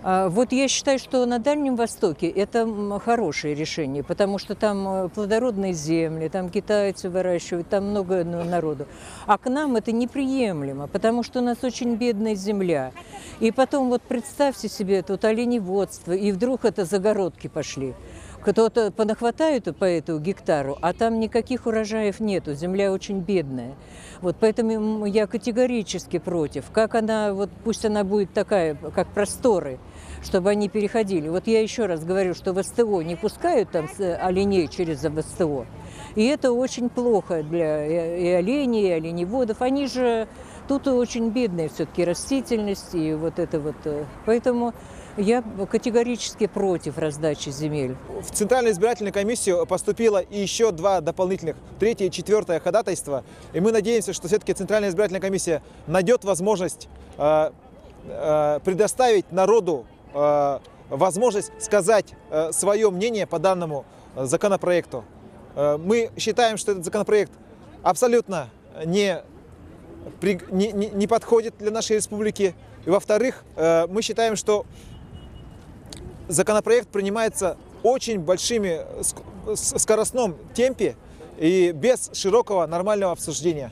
Вот я считаю, что на Дальнем Востоке это хорошее решение, потому что там плодородные земли, там китайцы выращивают, там много народу. А к нам это неприемлемо, потому что у нас очень бедная земля. И потом вот представьте себе тут оленеводство, и вдруг это загородки пошли. Кто-то понахватают по этому гектару, а там никаких урожаев нету, земля очень бедная. Вот поэтому я категорически против. Как она, вот пусть она будет такая, как просторы, чтобы они переходили. Вот я еще раз говорю, что в СТО не пускают там оленей через СТО. И это очень плохо для и оленей, и оленеводов. Они же тут очень бедная все-таки растительность и вот это вот. Поэтому я категорически против раздачи земель. В Центральную избирательную комиссию поступило еще 2 дополнительных, 3-е и 4-е ходатайства. И мы надеемся, что все-таки Центральная избирательная комиссия найдет возможность предоставить народу возможность сказать свое мнение по данному законопроекту. Мы считаем, что этот законопроект абсолютно не подходит для нашей республики. И во-вторых, мы считаем, что законопроект принимается очень большими скоростном темпе и без широкого нормального обсуждения.